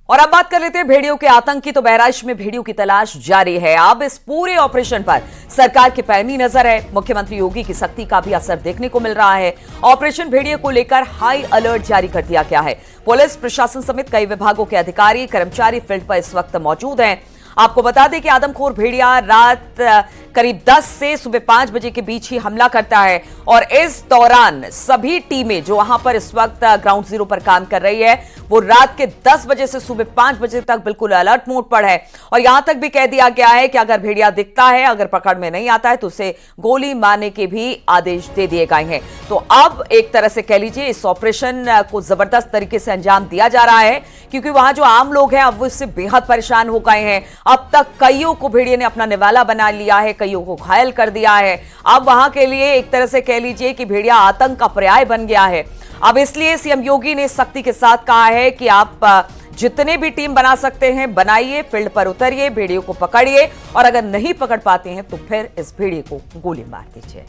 और अब बात कर लेते हैं भेड़ियों के आतंक की। तो बहराइच में भेड़ियों की तलाश जारी है। अब इस पूरे ऑपरेशन पर सरकार की पैनी नजर है। मुख्यमंत्री योगी की सख्ती का भी असर देखने को मिल रहा है। ऑपरेशन भेड़िया को लेकर हाई अलर्ट जारी कर दिया गया है। पुलिस प्रशासन समेत कई विभागों के अधिकारी कर्मचारी फील्ड पर इस वक्त मौजूद हैं। आपको बता दें कि आदमखोर भेड़िया रात करीब 10 से सुबह 5 बजे के बीच ही हमला करता है और इस दौरान सभी टीमें जो वहां पर इस वक्त ग्राउंड जीरो पर काम कर रही है वो रात के 10 बजे से सुबह 5 बजे तक बिल्कुल अलर्ट मोड पर है। और यहां तक भी कह दिया गया है कि अगर भेड़िया दिखता है, अगर पकड़ में नहीं आता है तो उसे गोली मारने के भी आदेश दे दिए गए हैं। तो अब एक तरह से कह लीजिए इस ऑपरेशन को जबरदस्त तरीके से अंजाम दिया जा रहा है, क्योंकि वहां जो आम लोग हैं अब वो इससे बेहद परेशान हो गए हैं। अब तक कईयों को भेड़िए ने अपना निवाला बना लिया है, कईयों को घायल कर दिया है। अब वहां के लिए एक तरह से कह लीजिए कि भेड़िया आतंक का पर्याय बन गया है। अब इसलिए सीएम योगी ने सख्ती के साथ कहा है कि आप जितने भी टीम बना सकते हैं बनाइए, फील्ड पर उतरिए, भेड़ियों को पकड़िए और अगर नहीं पकड़ पाते हैं तो फिर इस भेड़िए को गोली मार दीजिए।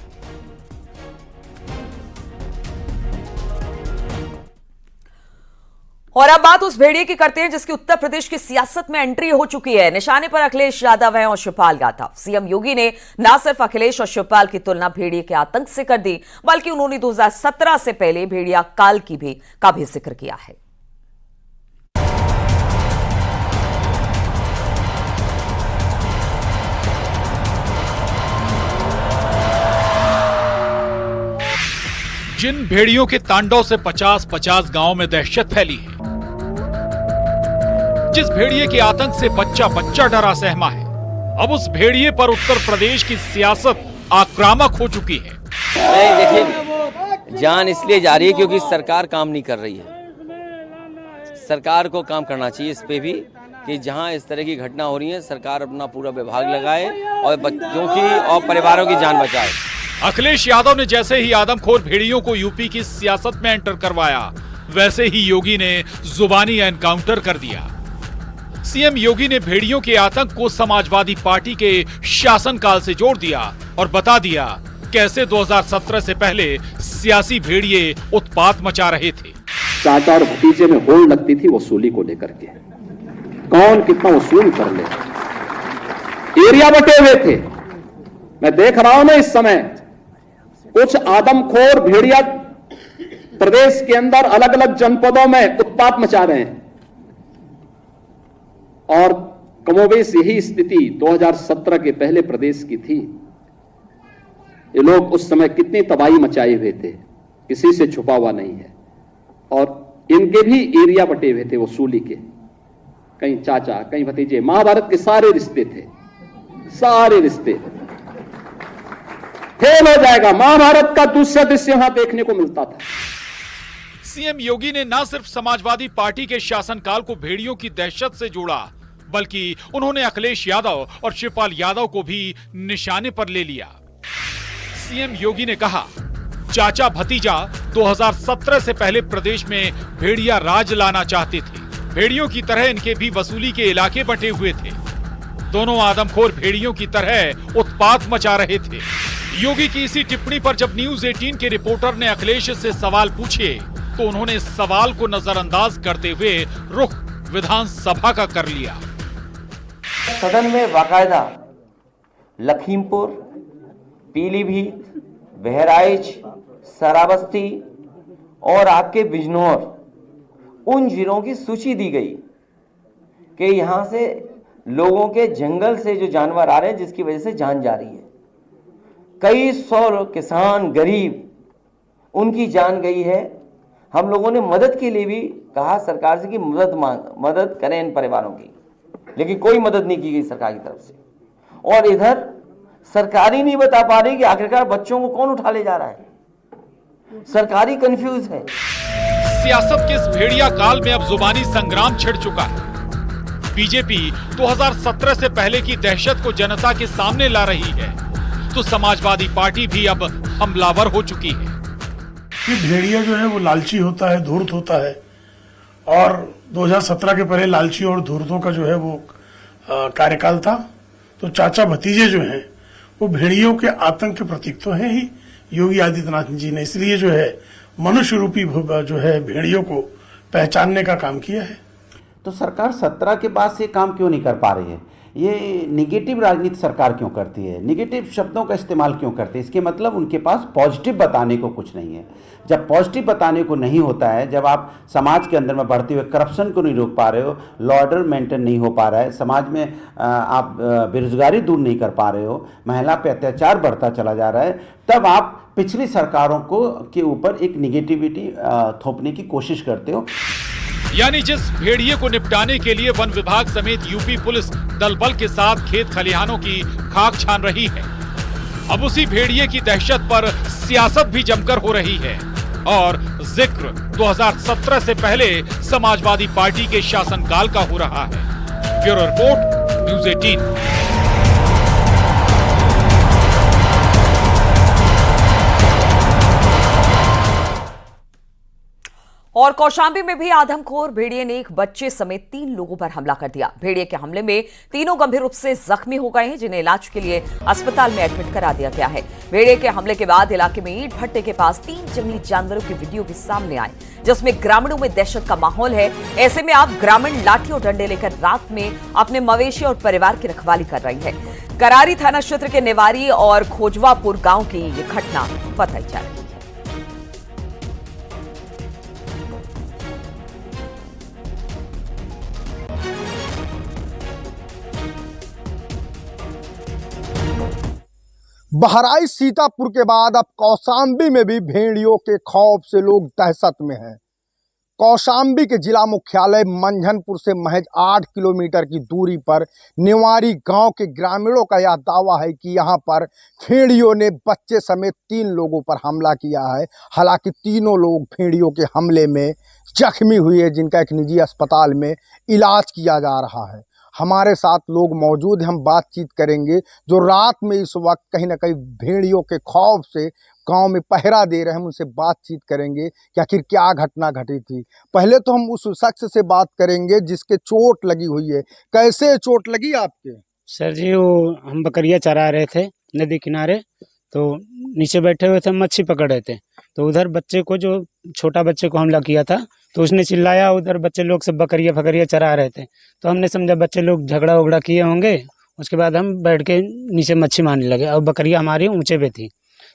और अब बात उस भेड़िए की करते हैं जिसकी उत्तर प्रदेश की सियासत में एंट्री हो चुकी है। निशाने पर अखिलेश यादव है और शिवपाल यादव। सीएम योगी ने न सिर्फ अखिलेश और शिवपाल की तुलना भेड़िए के आतंक से कर दी, बल्कि उन्होंने 2017 से पहले भेड़िया काल का भी जिक्र किया है। जिन भेड़ियों के तांडव से 50-50 गांव में दहशत फैली है, जिस भेड़िए के आतंक से बच्चा बच्चा डरा सहमा है, अब उस भेड़िए पर उत्तर प्रदेश की सियासत आक्रामक हो चुकी है। नहीं, देखिए, जान इसलिए जा रही है क्योंकि सरकार काम नहीं कर रही है। सरकार को काम करना चाहिए इस पे भी कि जहां इस तरह की घटना हो रही है सरकार अपना पूरा विभाग लगाए और बच्चों की और परिवारों की जान बचाए। अखिलेश यादव ने जैसे ही आदमखोर भेड़ियों को यूपी की सियासत में एंटर करवाया, वैसे ही योगी ने जुबानी एनकाउंटर कर दिया। सीएम योगी ने भेड़ियों के आतंक को समाजवादी पार्टी के शासनकाल से जोड़ दिया और बता दिया कैसे 2017 से पहले सियासी भेड़िए उत्पात मचा रहे थे। चाचा और भतीजे में होड़ लगती थी वसूली को लेकर के, कौन कितना वसूल कर ले। एरिया बटे हुए थे। मैं देख रहा हूं ना इस समय कुछ आदमखोर भेड़िया प्रदेश के अंदर अलग अलग जनपदों में उत्पात मचा रहे हैं और कमोबेश यही स्थिति 2017 के पहले प्रदेश की थी। ये लोग उस समय कितनी तबाही मचाए हुए थे, किसी से छुपा हुआ नहीं है। और इनके भी एरिया बटे हुए थे वसूली के, कहीं चाचा कहीं भतीजे, महाभारत के सारे रिश्ते थे, सारे रिश्ते फेल हो जाएगा। महाभारत का दूसरा दृश्य यहां देखने को मिलता था। सीएम योगी ने न सिर्फ समाजवादी पार्टी के शासनकाल को भेड़ियों की दहशत से जोड़ा, बल्कि उन्होंने अखिलेश यादव और शिवपाल यादव को भी निशाने पर ले लिया। सीएम योगी ने कहा, चाचा भतीजा 2017 से पहले प्रदेश में भेड़िया राज लाना चाहते थे। भेड़ियों की तरह इनके भी वसूली के इलाके बंटे हुए थे। दोनों आदमखोर भेड़ियों की तरह उत्पात मचा रहे थे। योगी की इसी टिप्पणी पर जब न्यूज 18 के रिपोर्टर ने अखिलेश से सवाल पूछे तो उन्होंने इस सवाल को नजरअंदाज करते हुए रुख विधानसभा का कर लिया। सदन में बाकायदा लखीमपुर, पीलीभीत, बहराइच, श्रावस्ती और आपके बिजनौर उन जिलों की सूची दी गई कि यहां से लोगों के जंगल से जो जानवर आ रहे हैं जिसकी वजह से जान जा रही है। कई सौ किसान गरीब उनकी जान गई है। हम लोगों ने मदद के लिए भी कहा सरकार से कि मदद करें इन परिवारों की, लेकिन कोई मदद नहीं की गई सरकार की तरफ से। और इधर सरकार ही नहीं बता पा रही कि आखिरकार बच्चों को कौन उठा ले जा रहा है। सरकारी कंफ्यूज है। सियासत के इस भेड़िया काल में अब जुबानी संग्राम छिड़ चुका है। बीजेपी 2017 से पहले की दहशत को जनता के सामने ला रही है, तो समाजवादी पार्टी भी अब हमलावर हो चुकी है। ये भेड़िया जो है वो लालची होता है, धूर्त होता है और 2017 के पहले लालची और धूर्तों का जो है वो कार्यकाल था। तो चाचा भतीजे जो हैं वो भेड़ियों के आतंक के प्रतीक तो हैं ही। योगी आदित्यनाथ जी ने इसलिए जो है मनुष्य रूपी जो है भेड़ियों को पहचानने का काम किया है। तो सरकार 17 के बाद से काम क्यों नहीं कर पा रही है? ये निगेटिव राजनीति सरकार क्यों करती है? निगेटिव शब्दों का इस्तेमाल क्यों करती है? इसके मतलब उनके पास पॉजिटिव बताने को कुछ नहीं है। जब पॉजिटिव बताने को नहीं होता है, जब आप समाज के अंदर में बढ़ते हुए करप्शन को नहीं रोक पा रहे हो, लॉ ऑर्डर मेंटेन नहीं हो पा रहा है, समाज में आप बेरोजगारी दूर नहीं कर पा रहे हो, महिला पे अत्याचार बढ़ता चला जा रहा है, तब आप पिछली सरकारों को के ऊपर एक निगेटिविटी थोपने की कोशिश करते हो। यानी जिस भेड़िए को निपटाने के लिए वन विभाग समेत यूपी पुलिस दल बल के साथ खेत खलिहानों की खाक छान रही है, अब उसी भेड़िए की दहशत पर सियासत भी जमकर हो रही है। और जिक्र 2017 से पहले समाजवादी पार्टी के शासनकाल का हो रहा है। Bureau report, news 18। और कौशाम्बी में भी आदमखोर भेड़िए ने एक बच्चे समेत 3 लोगों पर हमला कर दिया। भेड़िए के हमले में तीनों गंभीर रूप से जख्मी हो गए हैं, जिन्हें इलाज के लिए अस्पताल में एडमिट करा दिया गया है। भेड़िए के हमले के बाद इलाके में ईंट भट्टे के पास 3 जंगली जानवरों की वीडियो भी सामने आए, जिसमें ग्रामीणों में दहशत का माहौल है। ऐसे में अब ग्रामीण लाठी और डंडे लेकर रात में अपने मवेशी और परिवार की रखवाली कर रही है। करारी थाना क्षेत्र के नेवारी और खोजवापुर गांव की ये घटना बताई जा रही है। बहराइच सीतापुर के बाद अब कौशाम्बी में भी भेड़ियों के खौफ से लोग दहशत में हैं। कौशाम्बी के जिला मुख्यालय मंझनपुर से महज 8 किलोमीटर की दूरी पर नेवारी गांव के ग्रामीणों का यह दावा है कि यहां पर भेड़ियों ने बच्चे समेत 3 लोगों पर हमला किया है। हालांकि तीनों लोग भेड़ियों के हमले में जख्मी हुए हैं, जिनका एक निजी अस्पताल में इलाज किया जा रहा है। हमारे साथ लोग मौजूद हैं, हम बातचीत करेंगे जो रात में इस वक्त कहीं ना कहीं भेड़ियों के खौफ से गांव में पहरा दे रहे हैं। हम उनसे बातचीत करेंगे कि आखिर क्या घटना घटी थी। पहले तो हम उस शख्स से बात करेंगे जिसके चोट लगी हुई है। कैसे चोट लगी आपके? सर जी, वो हम बकरियां चरा रहे थे नदी किनारे, तो नीचे बैठे हुए थे, मच्छी पकड़ रहे थे, तो उधर बच्चे को, जो छोटा बच्चे को हमला किया था, तो उसने चिल्लाया। उधर बच्चे लोग सब बकरियां फकरियां चरा रहे थे, तो हमने समझा बच्चे लोग झगड़ा उगड़ा किए होंगे। उसके बाद हम बैठ के नीचे मच्छी मारने लगे और बकरियां हमारी ऊंचे पे थी,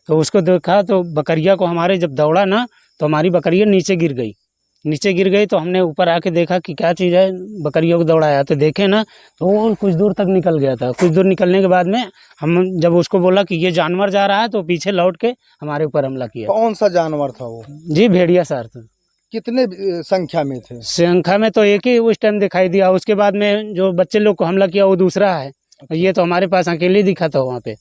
तो उसको देखा तो बकरिया को हमारे जब दौड़ा ना, तो हमारी बकरियां नीचे गिर गई। तो हमने ऊपर आके देखा कि क्या चीज़ है, बकरियों को दौड़ाया, तो देखे ना तो वो कुछ दूर तक निकल गया था। कुछ दूर निकलने के बाद में हम जब उसको बोला कि ये जानवर जा रहा है, तो पीछे लौट के हमारे ऊपर हमला किया। कौन सा जानवर था वो? जी, भेड़िया सर था। कितने संख्या में थे? संख्या में तो एक ही उस टाइम दिखाई दिया। उसके बाद में जो बच्चे लोग को हमला किया वो दूसरा है। ये तो हमारे पास अकेले दिखा था वहाँ पे।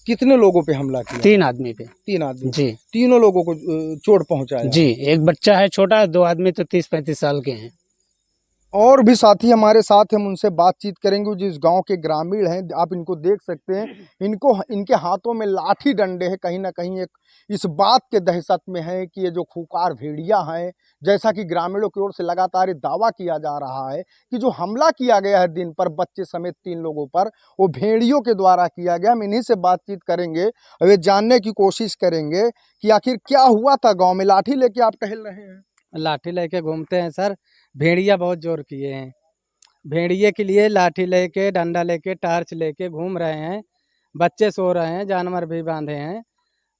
कितने लोगों पे हमला किया? 3 आदमी पे। 3 आदमी? जी। 3 लोगों को चोट पहुंचाया? जी, एक बच्चा है छोटा, 2 आदमी तो 30-35 साल के हैं। और भी साथी हमारे साथ, हम उनसे बातचीत करेंगे। जिस गांव के ग्रामीण हैं, आप इनको देख सकते हैं, इनके हाथों में लाठी डंडे हैं। कहीं ना कहीं एक इस बात के दहशत में है कि ये जो खूंखार भेड़िया हैं, जैसा कि ग्रामीणों की ओर से लगातार दावा किया जा रहा है कि जो हमला किया गया है दिन पर बच्चे समेत 3 लोगों पर, वो भेड़ियों के द्वारा किया गया। हम इन्हीं से बातचीत करेंगे और ये जानने की कोशिश करेंगे कि आखिर क्या हुआ था गाँव में। लाठी लेके आप टहल रहे हैं? लाठी लेके घूमते हैं सर। भेड़िया बहुत जोर किए हैं। भेड़िए के लिए लाठी लेके, डंडा लेके, टार्च लेके घूम रहे हैं। बच्चे सो रहे हैं, जानवर भी बांधे हैं,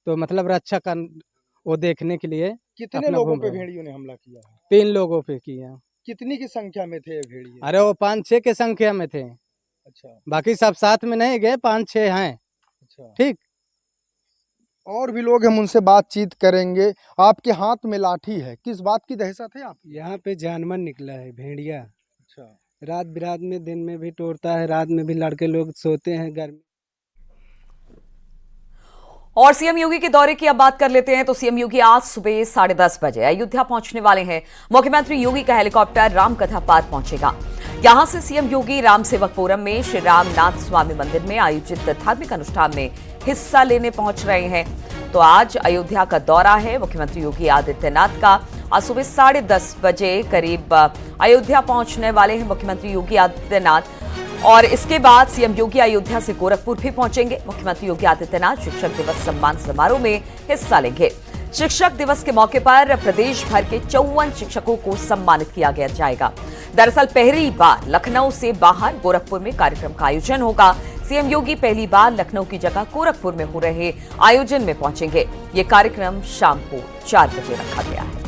तो मतलब रक्षा कर वो देखने के लिए। कितने लोगों पे भेड़ियों ने हमला किया है? 3 लोगों पे किया। कितनी की संख्या में थे भेड़िए? अरे वो 5-6 के संख्या में थे। अच्छा। बाकी सब साथ में नहीं गए, 5-6 हैं। अच्छा, ठीक। और भी लोग, हम उनसे बातचीत करेंगे। आपके हाथ में लाठी है, किस बात की दहशत है आप? यहाँ पे जानवर निकला है, भेड़िया। अच्छा। रात बिरात में, दिन में भी तोड़ता है, रात में भी लड़के लोग सोते हैं घर में। और सीएम योगी के दौरे की अब बात कर लेते हैं। तो सीएम योगी आज सुबह 10:30 बजे अयोध्या पहुंचने वाले हैं। मुख्यमंत्री योगी का हेलीकॉप्टर रामकथा पार्क पहुंचेगा। यहां से सीएम योगी राम सेवकपुरम में श्री रामनाथ स्वामी मंदिर में आयोजित धार्मिक अनुष्ठान में हिस्सा लेने पहुंच रहे हैं। तो आज अयोध्या का दौरा है मुख्यमंत्री योगी आदित्यनाथ का। आज सुबह 10:30 बजे करीब अयोध्या पहुंचने वाले हैं मुख्यमंत्री योगी आदित्यनाथ। और इसके बाद सीएम योगी अयोध्या से गोरखपुर भी पहुंचेंगे। मुख्यमंत्री योगी आदित्यनाथ शिक्षक दिवस सम्मान समारोह में हिस्सा लेंगे। शिक्षक दिवस के मौके पर प्रदेश भर के 54 शिक्षकों को सम्मानित किया गया जाएगा। दरअसल पहली बार लखनऊ से बाहर गोरखपुर में कार्यक्रम का आयोजन होगा। सीएम योगी पहली बार लखनऊ की जगह गोरखपुर में हो रहे आयोजन में पहुंचेंगे। ये कार्यक्रम शाम को 4 बजे रखा गया है।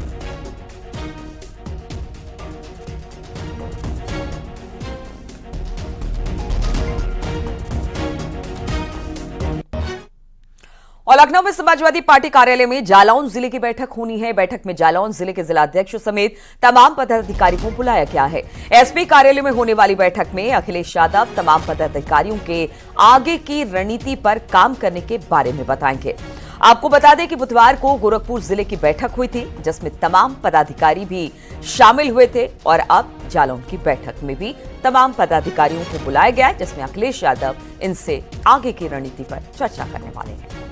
और लखनऊ में समाजवादी पार्टी कार्यालय में जालौन जिले की बैठक होनी है। बैठक में जालौन जिले के जिलाध्यक्ष समेत तमाम पदाधिकारियों को बुलाया गया है। एसपी कार्यालय में होने वाली बैठक में अखिलेश यादव तमाम पदाधिकारियों के आगे की रणनीति पर काम करने के बारे में बताएंगे। आपको बता दें कि बुधवार को गोरखपुर जिले की बैठक हुई थी, जिसमें तमाम पदाधिकारी भी शामिल हुए थे और अब जालौन की बैठक में भी तमाम पदाधिकारियों को बुलाया गया है, जिसमें अखिलेश यादव इनसे आगे की रणनीति पर चर्चा करने वाले हैं।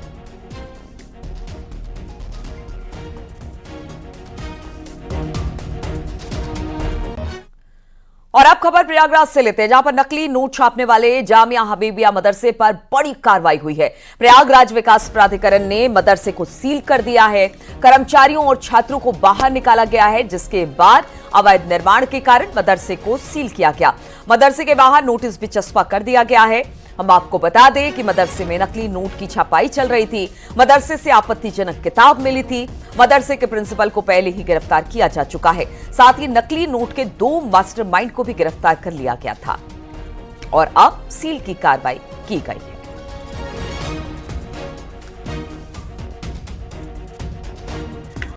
और अब खबर प्रयागराज से लेते हैं, जहां पर नकली नोट छापने वाले जामिया हबीबिया मदरसे पर बड़ी कार्रवाई हुई है। प्रयागराज विकास प्राधिकरण ने मदरसे को सील कर दिया है। कर्मचारियों और छात्रों को बाहर निकाला गया है, जिसके बाद अवैध निर्माण के कारण मदरसे को सील किया गया। मदरसे के बाहर नोटिस भी चस्पा कर दिया गया है। हम आपको बता दें कि मदरसे में नकली नोट की छपाई चल रही थी। मदरसे से आपत्तिजनक किताब मिली थी। मदरसे के प्रिंसिपल को पहले ही गिरफ्तार किया जा चुका है। साथ ही नकली नोट के 2 मास्टरमाइंड को भी गिरफ्तार कर लिया गया था और अब सील की कार्रवाई की गई है।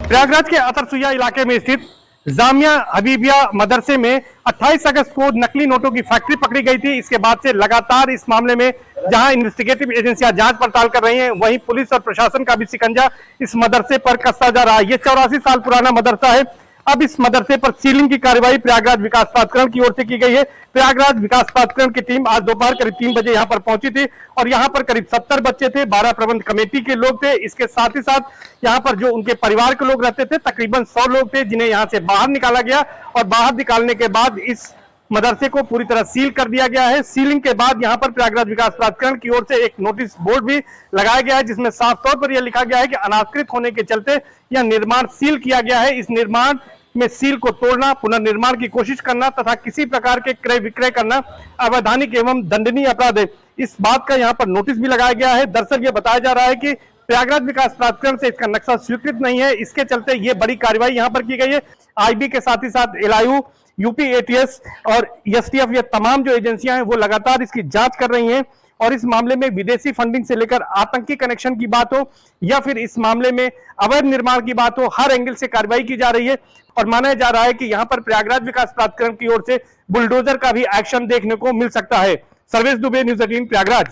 प्रयागराज के अतरसुइया इलाके में स्थित जामिया हबीबिया मदरसे में 28 अगस्त को नकली नोटों की फैक्ट्री पकड़ी गई थी। इसके बाद से लगातार इस मामले में जहां इन्वेस्टिगेटिव एजेंसियां जांच पड़ताल कर रही हैं, वहीं पुलिस और प्रशासन का भी शिकंजा इस मदरसे पर कसता जा रहा है। ये 84 साल पुराना मदरसा है। अब इस मदरसे पर सीलिंग की कार्रवाई प्रयागराज विकास प्राधिकरण की ओर से की गई है। प्रयागराज विकास प्राधिकरण की टीम आज दोपहर करीब 3 बजे यहां पर पहुंची थी और यहां पर करीब 70 बच्चे थे, 12 प्रबंध कमेटी के लोग थे। इसके साथ ही साथ यहां पर जो उनके परिवार के लोग रहते थे, तकरीबन 100 लोग थे, जिन्हें यहां से बाहर निकाला गया और बाहर निकालने के बाद इस मदरसे को पूरी तरह सील कर दिया गया है। सीलिंग के बाद यहां पर प्रयागराज विकास प्राधिकरण की ओर से एक नोटिस बोर्ड भी लगाया गया है, जिसमें साफ तौर पर यह लिखा गया है कि अनाधिकृत होने के चलते यह निर्माण सील किया गया है। इस निर्माण में सील को तोड़ना, पुनर्निर्माण की कोशिश करना तथा किसी प्रकार के क्रय विक्रय करना अवैधानिक एवं दंडनीय अपराध है। इस बात का यहाँ पर नोटिस भी लगाया गया है। दरअसल ये बताया जा रहा है कि प्रयागराज विकास प्राधिकरण से इसका नक्शा स्वीकृत नहीं है, इसके चलते ये बड़ी कार्रवाई यहाँ पर की गई है। आईबी के साथ ही साथ एलआईयू, यूपी एटीएस और एसटीएफ, ये तमाम जो एजेंसियां हैं वो लगातार इसकी जांच कर रही हैं और इस मामले में विदेशी फंडिंग से लेकर आतंकी कनेक्शन की बात हो या फिर इस मामले में अवैध निर्माण की बात हो, हर एंगल से कार्रवाई की जा रही है और माना जा रहा है कि यहां पर प्रयागराज विकास प्राधिकरण की ओर से बुलडोजर का भी एक्शन देखने को मिल सकता है। सर्वेश दुबे, न्यूज़ 18 प्रयागराज।